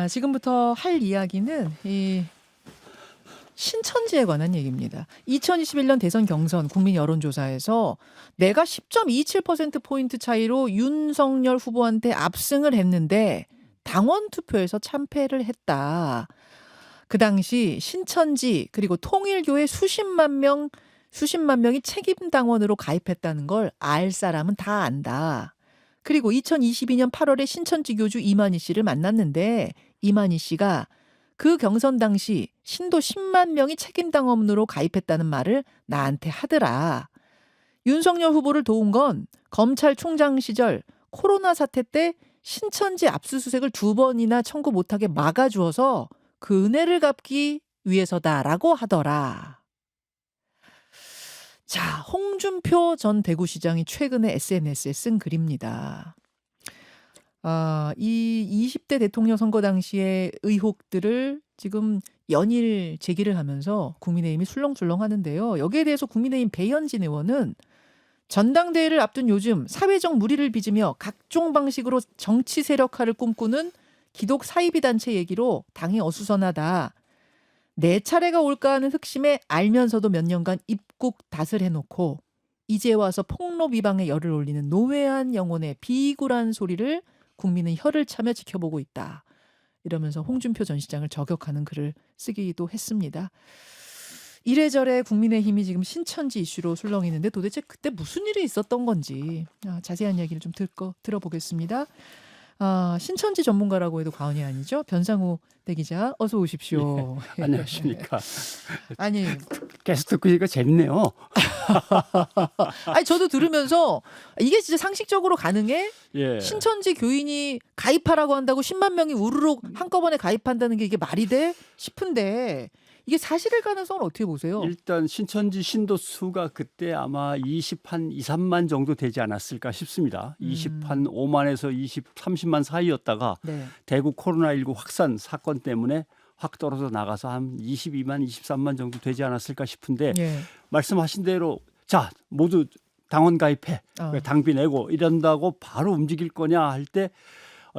지금부터 할 이야기는 이 신천지에 관한 얘기입니다. 2021년 대선 경선 국민 여론조사에서 내가 10.27%포인트 차이로 윤석열 후보한테 압승을 했는데 당원 투표에서 참패를 했다. 그 당시 신천지 그리고 통일교회 수십만 명이 책임당원으로 가입했다는 걸 알 사람은 다 안다. 그리고 2022년 8월에 신천지 교주 이만희 씨를 만났는데 이만희 씨가 그 경선 당시 신도 10만 명이 책임당원으로 가입했다는 말을 나한테 하더라. 윤석열 후보를 도운 건 검찰총장 시절 코로나 사태 때 신천지 압수수색을 2번이나 청구 못하게 막아주어서 그 은혜를 갚기 위해서다라고 하더라. 자, 홍준표 전 대구시장이 최근에 SNS에 쓴 글입니다. 이 20대 대통령 선거 당시의 의혹들을 지금 연일 제기를 하면서 국민의힘이 술렁술렁 하는데요. 여기에 대해서 국민의힘 배현진 의원은 전당대회를 앞둔 요즘 사회적 물의를 빚으며 각종 방식으로 정치 세력화를 꿈꾸는 기독 사이비 단체 얘기로 당이 어수선하다. 내 차례가 올까 하는 흑심에 알면서도 몇 년간 입국 닷을 해놓고 이제 와서 폭로 비방에 열을 올리는 노회한 영혼의 비굴한 소리를 국민은 혀를 차며 지켜보고 있다. 이러면서 홍준표 전 시장을 저격하는 글을 쓰기도 했습니다. 이래저래 국민의힘이 지금 신천지 이슈로 술렁이는데 도대체 그때 무슨 일이 있었던 건지 자세한 이야기를 좀 신천지 전문가라고 해도 과언이 아니죠. 변상우 대기자 어서 오십시오. 예, 안녕하십니까. 아니 계속 듣고 있으니까 재밌네요. 아니 저도 들으면서 이게 진짜 상식적으로 가능해? 예. 신천지 교인이 가입하라고 한다고 10만 명이 우르르 한꺼번에 가입한다는 게 이게 말이 돼? 싶은데 이게 사실일 가능성은 어떻게 보세요? 일단 신천지 신도 수가 그때 아마 23만 정도 되지 않았을까 싶습니다. 5만에서 30만 사이였다가 네. 대구 코로나19 확산 사건 때문에 확 떨어져 나가서 한 22만, 23만 정도 되지 않았을까 싶은데 예. 말씀하신 대로 자 모두 당원 가입해 당비 내고 이런다고 바로 움직일 거냐 할 때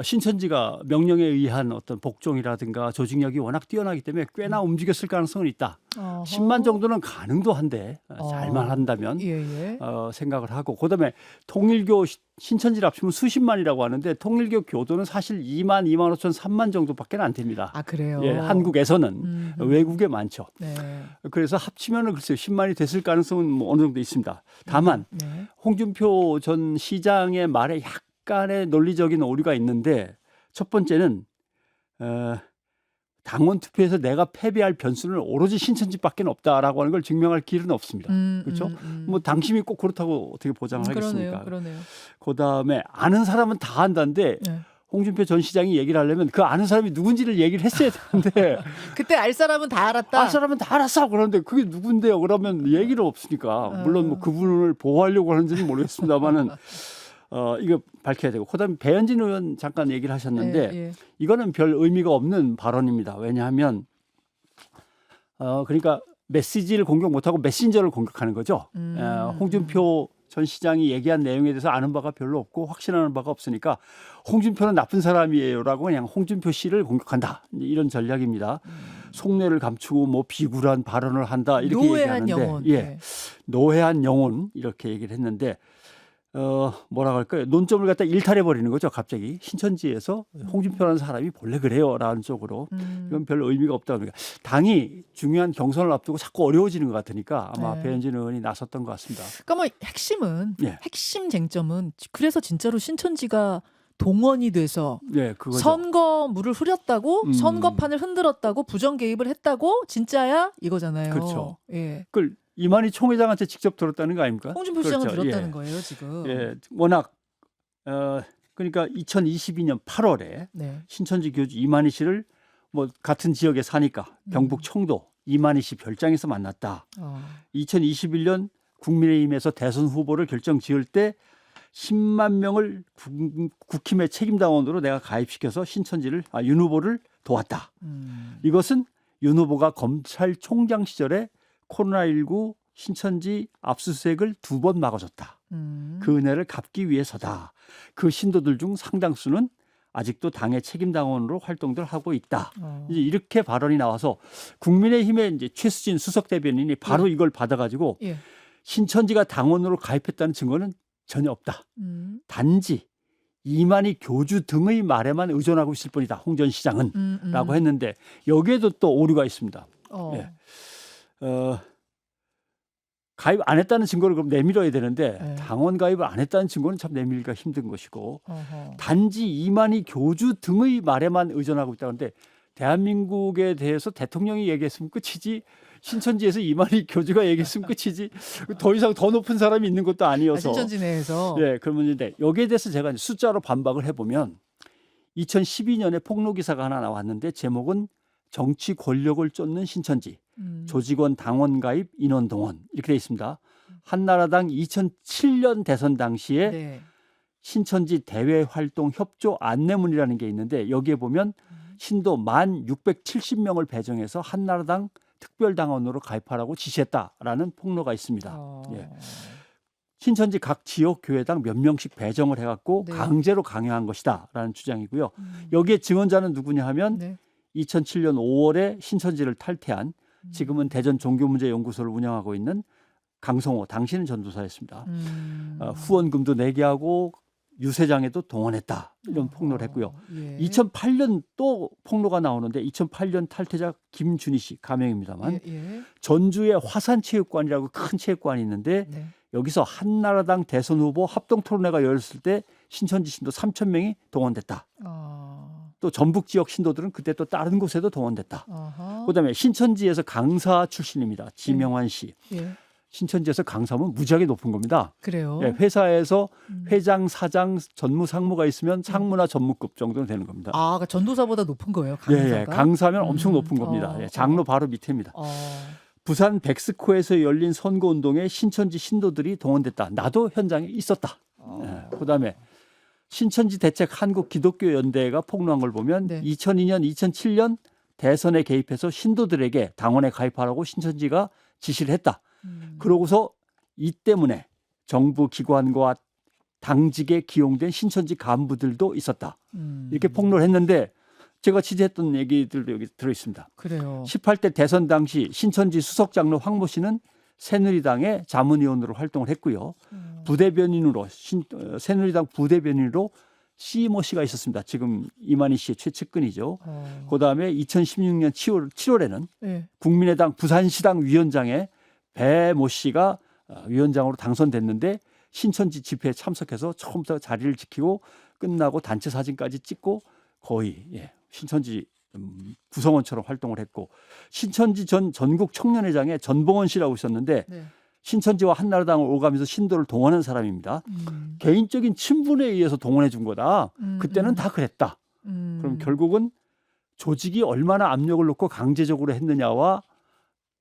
신천지가 명령에 의한 어떤 복종이라든가 조직력이 워낙 뛰어나기 때문에 꽤나 움직였을 가능성은 있다. 어허. 10만 정도는 가능도 한데 잘만 한다면 예. 생각을 하고 그다음에 통일교 신천지를 합치면 수십만이라고 하는데 통일교 교도는 사실 2만, 2만 5천, 3만 정도밖에 안 됩니다. 아 그래요? 예, 한국에서는 외국에 많죠. 네. 그래서 합치면은 글쎄요 10만이 됐을 가능성은 뭐 어느 정도 있습니다. 다만 네. 홍준표 전 시장의 말에 약간의 논리적인 오류가 있는데 첫 번째는 당원 투표에서 내가 패배할 변수는 오로지 신천지밖에 없다라고 하는 걸 증명할 길은 없습니다. 그렇죠? 뭐 당심이 꼭 그렇다고 어떻게 보장을 하겠습니까? 그러네요. 그다음에 아는 사람은 다 안다는데 네. 홍준표 전 시장이 얘기를 하려면 그 아는 사람이 누군지를 얘기를 했어야 되는데 그때 알 사람은 다 알았다. 알 사람은 다 알았어. 그런데 그게 누군데요? 그러면 얘기를 없으니까 물론 뭐 그분을 보호하려고 하는지는 모르겠습니다만은 이거 밝혀야 되고 그다음에 배현진 의원 잠깐 얘기를 하셨는데 예. 이거는 별 의미가 없는 발언입니다. 왜냐하면 그러니까 메시지를 공격 못하고 메신저를 공격하는 거죠. 홍준표 전 시장이 얘기한 내용에 대해서 아는 바가 별로 없고 확신하는 바가 없으니까 홍준표는 나쁜 사람이에요라고 그냥 홍준표 씨를 공격한다. 이런 전략입니다. 속내를 감추고 뭐 비굴한 발언을 한다 이렇게 노회한 얘기하는데 영혼. 예, 노회한 영혼 이렇게 얘기를 했는데 뭐라 할까요? 논점을 갖다 일탈해 버리는 거죠. 갑자기 신천지에서 홍준표라는 사람이 본래 그래요라는 쪽으로 이건 별 의미가 없다. 그러니까 당이 중요한 경선을 앞두고 자꾸 어려워지는 것 같으니까 아마 네. 배현진 의원이 나섰던 것 같습니다. 그러니까 뭐 핵심은 예. 핵심 쟁점은 그래서 진짜로 신천지가 동원이 돼서 네, 그거죠. 선거물을 흐렸다고 선거판을 흔들었다고 부정 개입을 했다고 진짜야 이거잖아요. 그렇죠. 예. 그걸 이만희 총회장한테 직접 들었다는 거 아닙니까? 홍준표 시장은 그렇죠. 들었다는 예. 거예요 지금. 예, 워낙 그러니까 2022년 8월에 네. 신천지 교주 이만희 씨를 뭐 같은 지역에 사니까 경북 청도 이만희 씨 별장에서 만났다. 2021년 국민의힘에서 대선 후보를 결정 지을 때 10만 명을 국힘의 책임당원으로 내가 가입시켜서 윤 후보를 도왔다. 이것은 윤 후보가 검찰총장 시절에 코로나19 신천지 압수수색을 2번 막아줬다. 그 은혜를 갚기 위해서다. 그 신도들 중 상당수는 아직도 당의 책임 당원으로 활동들 하고 있다. 이제 이렇게 발언이 나와서 국민의힘의 이제 최수진 수석 대변인이 바로 이걸 받아가지고 예. 신천지가 당원으로 가입했다는 증거는 전혀 없다. 단지 이만희 교주 등의 말에만 의존하고 있을 뿐이다. 홍 전 시장은 라고 했는데 여기에도 또 오류가 있습니다. 예. 가입 안 했다는 증거를 그럼 내밀어야 되는데 네. 당원 가입을 안 했다는 증거는 참 내밀기가 힘든 것이고 어허. 단지 이만희 교주 등의 말에만 의존하고 있다는데 대한민국에 대해서 대통령이 얘기했으면 끝이지 신천지에서 이만희 교주가 얘기했으면 끝이지 더 이상 더 높은 사람이 있는 것도 아니어서 신천지 내에서 예, 그러면 여기에 대해서 제가 숫자로 반박을 해보면 2012년에 폭로 기사가 하나 나왔는데 제목은 정치 권력을 쫓는 신천지 조직원 당원 가입 인원 동원 이렇게 돼 있습니다. 한나라당 2007년 대선 당시에 네. 신천지 대외 활동 협조 안내문이라는 게 있는데 여기에 보면 신도 1,670명을 배정해서 한나라당 특별당원으로 가입하라고 지시했다라는 폭로가 있습니다. 예. 신천지 각 지역 교회당 몇 명씩 배정을 해갖고 네. 강제로 강요한 것이다라는 주장이고요. 여기에 증언자는 누구냐 하면 네. 2007년 5월에 신천지를 탈퇴한 지금은 대전 종교문제연구소를 운영하고 있는 강성호 당시는 전도사였습니다. 후원금도 내게 하고 유세장에도 동원했다 이런 폭로를 했고요. 예. 2008년 또 폭로가 나오는데 2008년 탈퇴자 김준희 씨 가명입니다만 예. 전주에 화산체육관이라고 큰 체육관이 있는데 네. 여기서 한나라당 대선 후보 합동토론회가 열렸을 때 신천지 신도 3,000명이 동원됐다. 또 전북 지역 신도들은 그때 또 다른 곳에도 동원됐다. 그다음에 신천지에서 강사 출신입니다. 지명환 씨. 예. 신천지에서 강사면 무지하게 높은 겁니다. 그래요. 예, 회사에서 회장, 사장, 전무, 상무가 있으면 상무나 전무급 정도는 되는 겁니다. 아, 그러니까 전도사보다 높은 거예요. 강사가. 예, 강사면 엄청 높은 겁니다. 예, 장로 바로 밑에입니다. 부산 백스코에서 열린 선거운동에 신천지 신도들이 동원됐다. 나도 현장에 있었다. 예, 그다음에 신천지 대책 한국기독교연대가 폭로한 걸 보면 네. 2002년, 2007년 대선에 개입해서 신도들에게 당원에 가입하라고 신천지가 지시를 했다. 그러고서 이 때문에 정부 기관과 당직에 기용된 신천지 간부들도 있었다. 이렇게 폭로를 했는데 제가 취재했던 얘기들도 여기 들어있습니다. 그래요. 18대 대선 당시 신천지 수석장로 황모 씨는 새누리당의 자문위원으로 활동을 했고요. 부대변인으로 새누리당 부대변인으로 씨모 씨가 있었습니다. 지금 이만희 씨의 최측근이죠. 그다음에 2016년 7월에는 네. 국민의당 부산시당 위원장에 배모 씨가 위원장으로 당선됐는데 신천지 집회에 참석해서 처음부터 자리를 지키고 끝나고 단체 사진까지 찍고 거의 신천지 구성원처럼 활동을 했고 신천지 전 전국 청년회장에 전봉원 씨라고 있었는데 네. 신천지와 한나라당을 오가면서 신도를 동원한 사람입니다. 개인적인 친분에 의해서 동원해 준 거다. 그때는 다 그랬다. 그럼 결국은 조직이 얼마나 압력을 놓고 강제적으로 했느냐와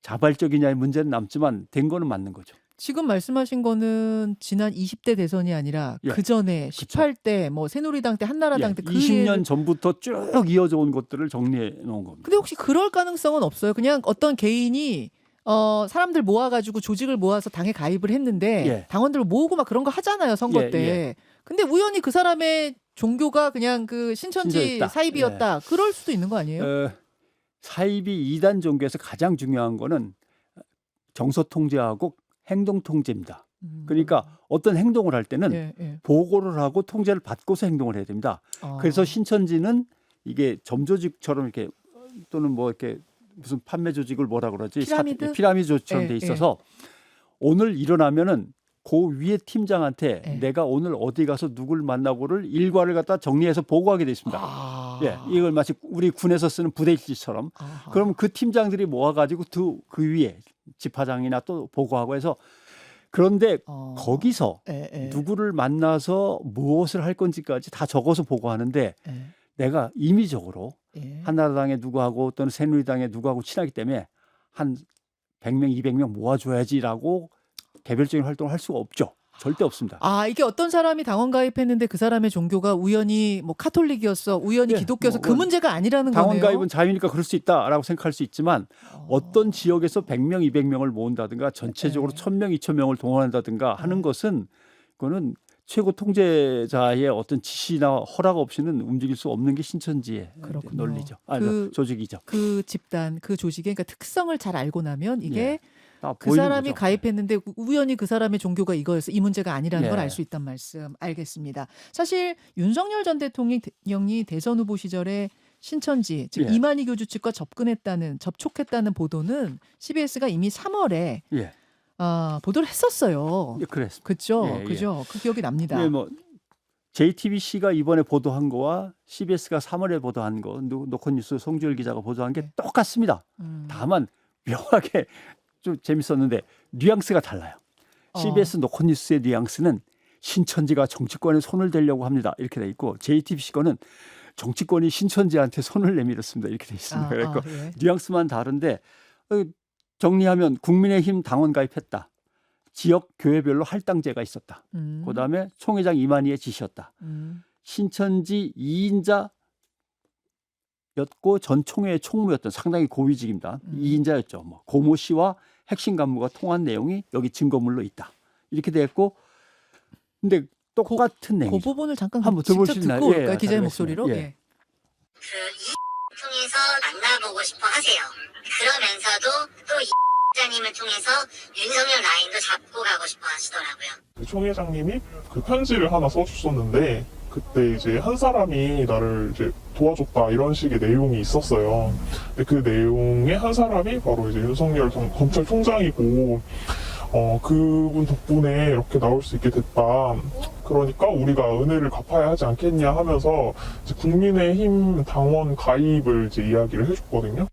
자발적이냐의 문제는 남지만 된 거는 맞는 거죠. 지금 말씀하신 거는 지난 20대 대선이 아니라 예. 그 전에 18대 뭐 새누리당 때 한나라당 때 그 20년 전부터 쭉 이어져 온 것들을 정리해 놓은 겁니다. 근데 혹시 그럴 가능성은 없어요? 그냥 어떤 개인이 사람들 모아가지고 조직을 모아서 당에 가입을 했는데 예. 당원들을 모으고 막 그런 거 하잖아요 선거 예, 때. 예. 근데 우연히 그 사람의 종교가 그냥 그 신천지 신천지다. 사입이었다. 그럴 수도 있는 거 아니에요? 사입이 이단 종교에서 가장 중요한 거는 정서 통제하고 행동 통제입니다. 그러니까 어떤 행동을 할 때는 예. 보고를 하고 통제를 받고서 행동을 해야 됩니다. 그래서 신천지는 이게 점조직처럼 이렇게 또는 뭐 이렇게 무슨 판매 조직을 뭐라 그러지? 피라미드 조직처럼 돼 있어서 오늘 일어나면은 그 위에 팀장한테 내가 오늘 어디 가서 누굴 만나고를 일과를 갖다 정리해서 보고하게 돼 있습니다. 예, 이걸 마치 우리 군에서 쓰는 부대일지처럼. 그럼 그 팀장들이 모아가지고 그 위에 지파장이나 또 보고하고 해서 그런데 거기서 누구를 만나서 무엇을 할 건지까지 다 적어서 보고하는데 내가 임의적으로 한나라당에 누구하고 또는 새누리당에 누구하고 친하기 때문에 한 100명, 200명 모아줘야지라고 개별적인 활동을 할 수가 없죠. 절대 없습니다. 아, 이게 어떤 사람이 당원 가입했는데 그 사람의 종교가 우연히 뭐 카톨릭이었어, 우연히 기독교여서 그 문제가 아니라는 거네요. 당원 가입은 자유니까 그럴 수 있다라고 생각할 수 있지만 어떤 지역에서 100명, 200명을 모은다든가 전체적으로 1,000명, 2,000명을 동원한다든가 하는 것은 그거는 최고 통제자의 어떤 지시나 허락 없이는 움직일 수 없는 게 신천지의 그렇군요. 논리죠. 조직이죠. 그 집단, 그 조직의 그러니까 특성을 잘 알고 나면 이게 다 그 보이는 사람이 거죠. 가입했는데 우연히 그 사람의 종교가 이거여서 이 문제가 아니라는 걸 예. 알 수 있단 말씀. 알겠습니다. 사실 윤석열 전 대통령이 대선 후보 시절에 신천지 즉 예. 이만희 교주 측과 접촉했다는 보도는 CBS가 이미 3월에 예. 보도를 했었어요. 예, 그랬습니다. 그죠? 예, 예. 그죠? 그 기억이 납니다. 예, 뭐 JTBC가 이번에 보도한 거와 CBS가 3월에 보도한 거, 노컷뉴스 송주열 기자가 보도한 게 네. 똑같습니다. 다만 묘하게 좀 재밌었는데 뉘앙스가 달라요. CBS 노컷뉴스의 뉘앙스는 신천지가 정치권에 손을 대려고 합니다. 이렇게 돼 있고 JTBC 거는 정치권이 신천지한테 손을 내밀었습니다. 이렇게 돼 있습니다. 그러니까 예. 뉘앙스만 다른데 정리하면 국민의힘 당원 가입했다. 지역 교회별로 할당제가 있었다. 그다음에 총회장 이만희의 지시였다. 신천지 2인자였고 전 총회의 총무였던 상당히 고위직입니다. 2인자였죠. 뭐 고모 씨와 핵심 간부가 통한 내용이 여기 증거물로 있다. 이렇게 됐고, 근데 똑같은 그 내용이죠. 부분을 잠깐 한번 직접 들어볼 수 있나요? 듣고 올까요? 예, 기자의 잘 목소리로. 들었습니다. 예. 그 통해서 만나보고 싶어 하세요. 그러면서도 또 기자님을 통해서 윤석열 라인도 잡고 가고 싶어 하시더라고요. 그 총회장님이 그 편지를 하나 써주셨는데 그때 이제 한 사람이 나를 이제 도와줬다 이런 식의 내용이 있었어요. 근데 그 내용에 한 사람이 바로 이제 윤석열 검찰총장이고 그분 덕분에 이렇게 나올 수 있게 됐다. 그러니까 우리가 은혜를 갚아야 하지 않겠냐 하면서 이제 국민의힘 당원 가입을 이제 이야기를 해줬거든요.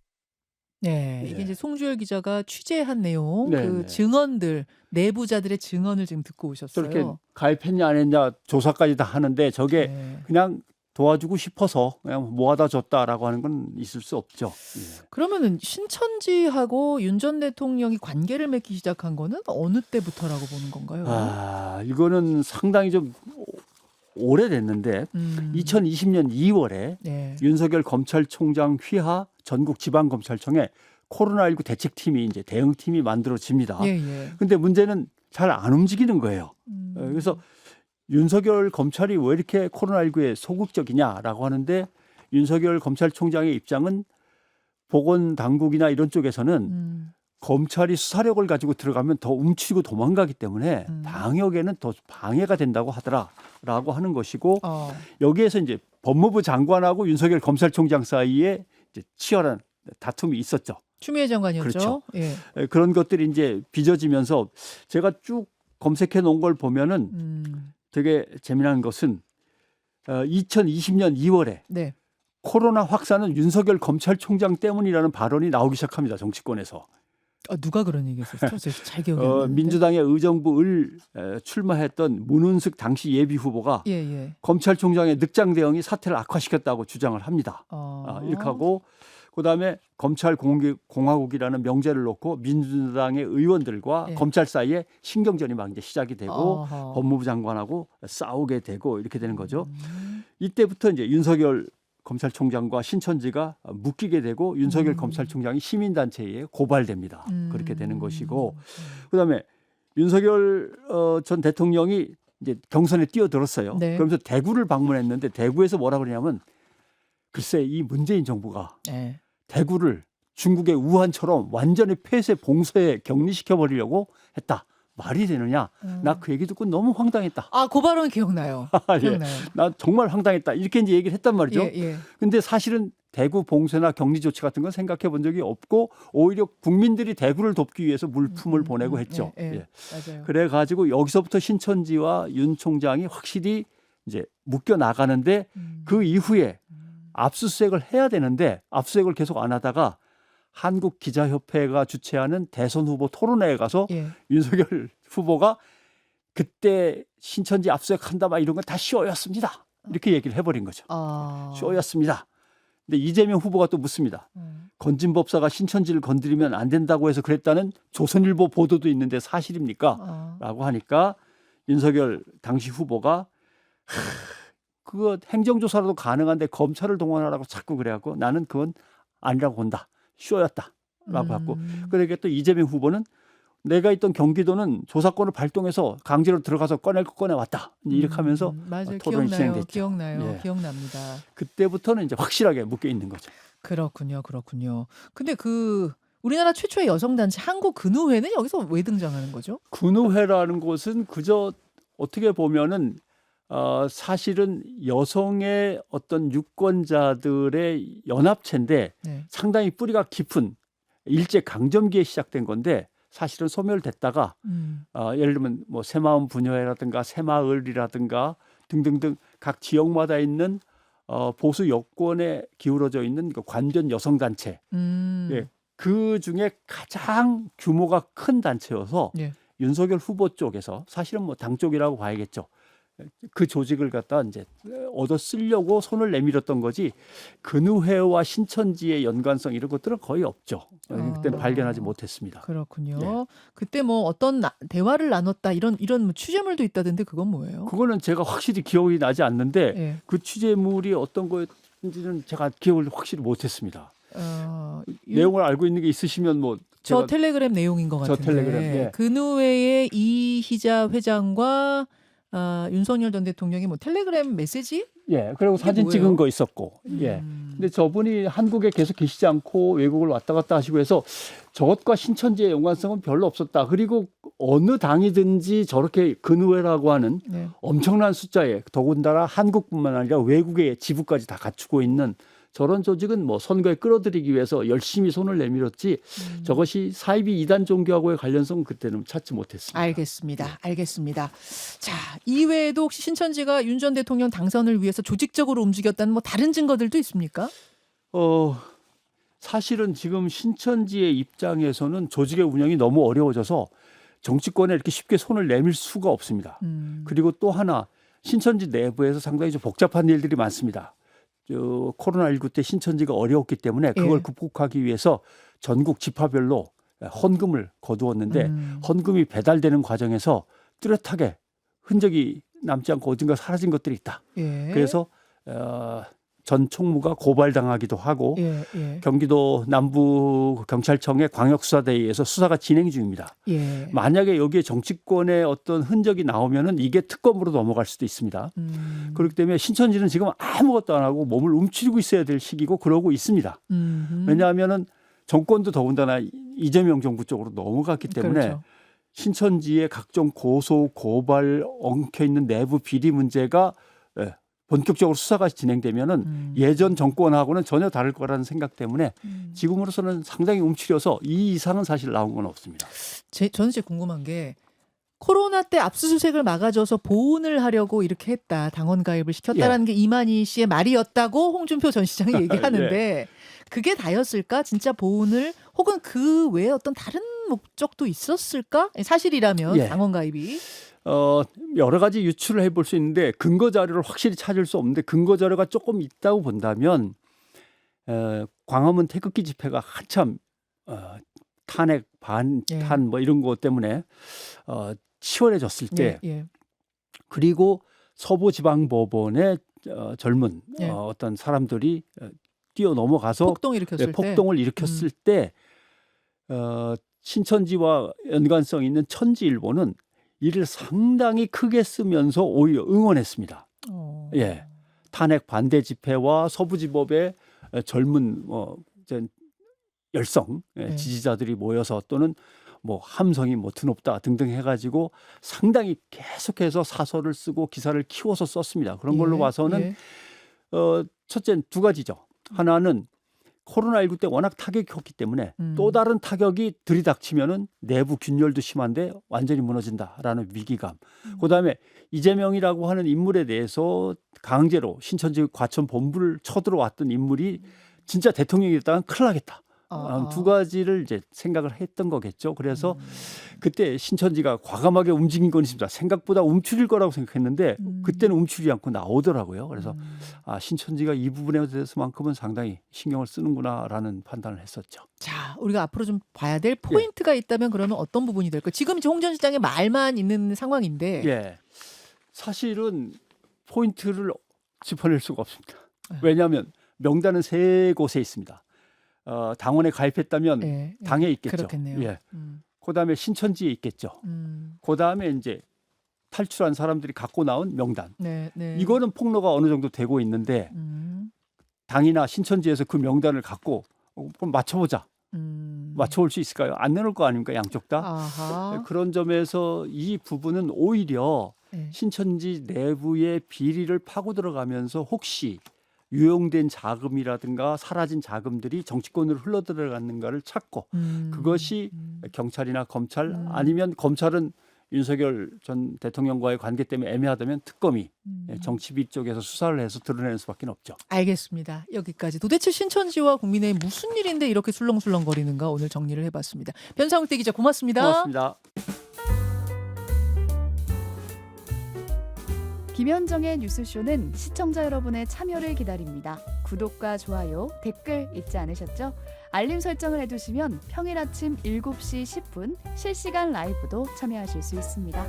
네, 이게 이제 송주열 기자가 취재한 내용, 네, 그 네. 증언들, 내부자들의 증언을 지금 듣고 오셨어요. 저렇게 가입했냐 안 했냐 조사까지 다 하는데 저게 네. 그냥 도와주고 싶어서 그냥 모아다 줬다라고 하는 건 있을 수 없죠. 예. 그러면은 신천지하고 윤 전 대통령이 관계를 맺기 시작한 거는 어느 때부터라고 보는 건가요? 이거는 상당히 좀 오래됐는데 2020년 2월에 네. 윤석열 검찰총장 휘하 전국 지방검찰청에 코로나19 대책팀이 이제 대응팀이 만들어집니다. 예, 예. 근데 문제는 잘 안 움직이는 거예요. 그래서 윤석열 검찰이 왜 이렇게 코로나19에 소극적이냐라고 하는데 윤석열 검찰총장의 입장은 보건당국이나 이런 쪽에서는 검찰이 수사력을 가지고 들어가면 더 움츠리고 도망가기 때문에 방역에는 더 방해가 된다고 하더라라고 하는 것이고 여기에서 이제 법무부 장관하고 윤석열 검찰총장 사이에 이제 치열한 다툼이 있었죠. 추미애 장관이었죠. 그렇죠. 예. 그런 것들이 이제 빚어지면서 제가 쭉 검색해 놓은 걸 보면은 되게 재미난 것은 2020년 2월에 네. 코로나 확산은 윤석열 검찰총장 때문이라는 발언이 나오기 시작합니다. 정치권에서. 누가 그런 얘기했었죠? 제가 잘 기억이 안 나는데. 민주당의 의정부을 출마했던 문은숙 당시 예비 후보가 예, 예. 검찰총장의 늑장 대응이 사태를 악화시켰다고 주장을 합니다. 어. 이렇게 하고 그다음에 검찰공화국이라는 명제를 놓고 민주당의 의원들과 예. 검찰 사이에 신경전이 막 이제 시작이 되고 어허. 법무부 장관하고 싸우게 되고 이렇게 되는 거죠. 이때부터 이제 윤석열 검찰총장과 신천지가 묶이게 되고 윤석열 검찰총장이 시민단체에 고발됩니다. 그렇게 되는 것이고 그다음에 윤석열 전 대통령이 이제 경선에 뛰어들었어요. 네. 그러면서 대구를 방문했는데 대구에서 뭐라 그러냐면 글쎄 이 문재인 정부가 네. 대구를 중국의 우한처럼 완전히 폐쇄 봉쇄에 격리시켜 버리려고 했다. 말이 되느냐? 나 그 얘기 듣고 너무 황당했다. 그 발언 기억나요. 예. 기억나요. 나 정말 황당했다. 이렇게 이제 얘기를 했단 말이죠. 예, 예. 근데 사실은 대구 봉쇄나 격리 조치 같은 건 생각해 본 적이 없고 오히려 국민들이 대구를 돕기 위해서 물품을 보내고 했죠. 예, 예. 예. 맞아요. 그래 가지고 여기서부터 신천지와 윤 총장이 확실히 이제 묶여 나가는데 그 이후에 압수수색을 해야 되는데 압수수색을 계속 안 하다가 한국기자협회가 주최하는 대선 후보 토론회에 가서 예. 윤석열 후보가 그때 신천지 압수수색한다 막 이런 건 다 쇼였습니다. 이렇게 얘기를 해버린 거죠. 쇼였습니다. 근데 이재명 후보가 또 묻습니다. 건진법사가 신천지를 건드리면 안 된다고 해서 그랬다는 조선일보 보도도 있는데 사실입니까? 라고 하니까 윤석열 당시 후보가 그거 행정조사라도 가능한데 검찰을 동원하라고 자꾸 그래갖고 나는 그건 아니라고 본다. 쇼였다. 라고 했고 그러니까 또 이재명 후보는 내가 있던 경기도는 조사권을 발동해서 강제로 들어가서 꺼낼 거 꺼내왔다. 이렇게 하면서 맞아요. 토론이 진행됐죠. 기억나요. 예. 기억납니다. 그때부터는 이제 확실하게 묶여 있는 거죠. 그렇군요. 근데 우리나라 최초의 여성 단체 한국 근우회는 여기서 왜 등장하는 거죠? 근우회라는 곳은 그저 어떻게 보면은 사실은 여성의 어떤 유권자들의 연합체인데 네. 상당히 뿌리가 깊은 일제 강점기에 시작된 건데 사실은 소멸됐다가 예를 들면 뭐 새마을 부녀회라든가 새마을이라든가 등등등 각 지역마다 있는 보수 여권에 기울어져 있는 그 관변 여성 단체, 예, 그 중에 가장 규모가 큰 단체여서 예. 윤석열 후보 쪽에서 사실은 뭐 당 쪽이라고 봐야겠죠. 그 조직을 갖다 이제 얻어 쓰려고 손을 내밀었던 거지 근우회와 신천지의 연관성 이런 것들은 거의 없죠. 그때는 발견하지 못했습니다. 그렇군요. 예. 그때 뭐 어떤 대화를 나눴다 이런 뭐 취재물도 있다던데 그건 뭐예요? 그거는 제가 확실히 기억이 나지 않는데 예. 그 취재물이 어떤 거였는지는 제가 기억을 확실히 못했습니다. 내용을 알고 있는 게 있으시면 뭐 저 제가 텔레그램 내용인 것 저 같은데 텔레그램, 예. 근우회의 이희자 회장과 윤석열 전 대통령이 뭐 텔레그램 메시지? 예 그리고 사진 뭐예요? 찍은 거 있었고 예. 근데 저분이 한국에 계속 계시지 않고 외국을 왔다 갔다 하시고 해서 저것과 신천지의 연관성은 별로 없었다. 그리고 어느 당이든지 저렇게 근우회라고 하는 네. 엄청난 숫자에 더군다나 한국뿐만 아니라 외국의 지부까지 다 갖추고 있는 저런 조직은 뭐 선거에 끌어들이기 위해서 열심히 손을 내밀었지 저것이 사이비 이단 종교하고의 관련성은 그때는 찾지 못했습니다. 알겠습니다. 자, 이외에도 혹시 신천지가 윤 전 대통령 당선을 위해서 조직적으로 움직였다는 뭐 다른 증거들도 있습니까? 사실은 지금 신천지의 입장에서는 조직의 운영이 너무 어려워져서 정치권에 이렇게 쉽게 손을 내밀 수가 없습니다. 그리고 또 하나 신천지 내부에서 상당히 좀 복잡한 일들이 많습니다. 코로나19 때 신천지가 어려웠기 때문에 그걸 예. 극복하기 위해서 전국 지파별로 헌금을 거두었는데 헌금이 배달되는 과정에서 뚜렷하게 흔적이 남지 않고 어딘가 사라진 것들이 있다. 예. 그래서 전 총무가 고발당하기도 하고 예. 경기도 남부 경찰청의 광역수사대에서 수사가 진행 중입니다. 예. 만약에 여기에 정치권의 어떤 흔적이 나오면은 이게 특검으로 넘어갈 수도 있습니다. 그렇기 때문에 신천지는 지금 아무것도 안 하고 몸을 움츠리고 있어야 될 시기고 그러고 있습니다. 왜냐하면은 정권도 더군다나 이재명 정부 쪽으로 넘어갔기 때문에 그렇죠. 신천지의 각종 고소, 고발, 엉켜 있는 내부 비리 문제가 본격적으로 수사가 진행되면은 예전 정권하고는 전혀 다를 거라는 생각 때문에 지금으로서는 상당히 움츠려서 이 이상은 사실 나온 건 없습니다. 저는 진짜 궁금한 게 코로나 때 압수수색을 막아줘서 보훈을 하려고 이렇게 했다. 당원 가입을 시켰다라는 게 이만희 씨의 말이었다고 홍준표 전 시장이 얘기하는데 그게 다였을까? 진짜 보훈을 혹은 그 외에 어떤 다른 목적도 있었을까? 사실이라면 예. 당원 가입이. 여러 가지 유추를 해볼 수 있는데 근거 자료를 확실히 찾을 수 없는데 근거 자료가 조금 있다고 본다면 광화문 태극기 집회가 한참 탄핵 반탄 뭐 이런 것 때문에 치열해졌을 때 그리고 서부지방법원의 젊은 어떤 사람들이 뛰어넘어가서 폭동을 일으켰을 때 신천지와 연관성 있는 천지일보는 이를 상당히 크게 쓰면서 오히려 응원했습니다. 예, 탄핵 반대 집회와 서부지법의 젊은 열성 지지자들이 모여서 또는 뭐 함성이 뭐 드높다 등등 해가지고 상당히 계속해서 사설을 쓰고 기사를 키워서 썼습니다. 그런 걸로 봐서는 첫째는 두 가지죠. 하나는 코로나19 때 워낙 타격이 컸기 때문에 또 다른 타격이 들이닥치면은 내부 균열도 심한데 완전히 무너진다라는 위기감. 그다음에 이재명이라고 하는 인물에 대해서 강제로 신천지 과천 본부를 쳐들어왔던 인물이 진짜 대통령이 됐다면 큰일 나겠다. 두 가지를 이제 생각을 했던 거겠죠. 그래서 그때 신천지가 과감하게 움직인 건 있습니다. 생각보다 움츠릴 거라고 생각했는데 그때는 움츠리지 않고 나오더라고요. 그래서 신천지가 이 부분에 대해서만큼은 상당히 신경을 쓰는구나라는 판단을 했었죠. 자, 우리가 앞으로 좀 봐야 될 포인트가 있다면 그러면 어떤 부분이 될까요? 지금 이제 홍 전 시장의 말만 있는 상황인데. 예, 사실은 포인트를 짚어낼 수가 없습니다. 왜냐하면 명단은 3곳에 있습니다. 당원에 가입했다면 당에 있겠죠. 그렇겠네요. 예. 그다음에 신천지에 있겠죠. 그다음에 이제 탈출한 사람들이 갖고 나온 명단. 네, 네. 이거는 폭로가 어느 정도 되고 있는데 당이나 신천지에서 그 명단을 갖고 그럼 맞춰보자. 맞춰올 수 있을까요? 안 내놓을 거 아닙니까? 양쪽 다. 아하. 그런 점에서 이 부분은 오히려 네. 신천지 내부의 비리를 파고 들어가면서 혹시 유용된 자금이라든가 사라진 자금들이 정치권으로 흘러들어갔는가를 찾고 그것이 경찰이나 검찰 아니면 검찰은 윤석열 전 대통령과의 관계 때문에 애매하다면 특검이 정치비 쪽에서 수사를 해서 드러내는 수밖에 없죠. 알겠습니다. 여기까지. 도대체 신천지와 국민의힘 무슨 일인데 이렇게 술렁술렁거리는가 오늘 정리를 해봤습니다. 변상욱 기자 고맙습니다. 고맙습니다. 김현정의 뉴스쇼는 시청자 여러분의 참여를 기다립니다. 구독과 좋아요, 댓글 잊지 않으셨죠? 알림 설정을 해두시면 평일 아침 7시 10분 실시간 라이브도 참여하실 수 있습니다.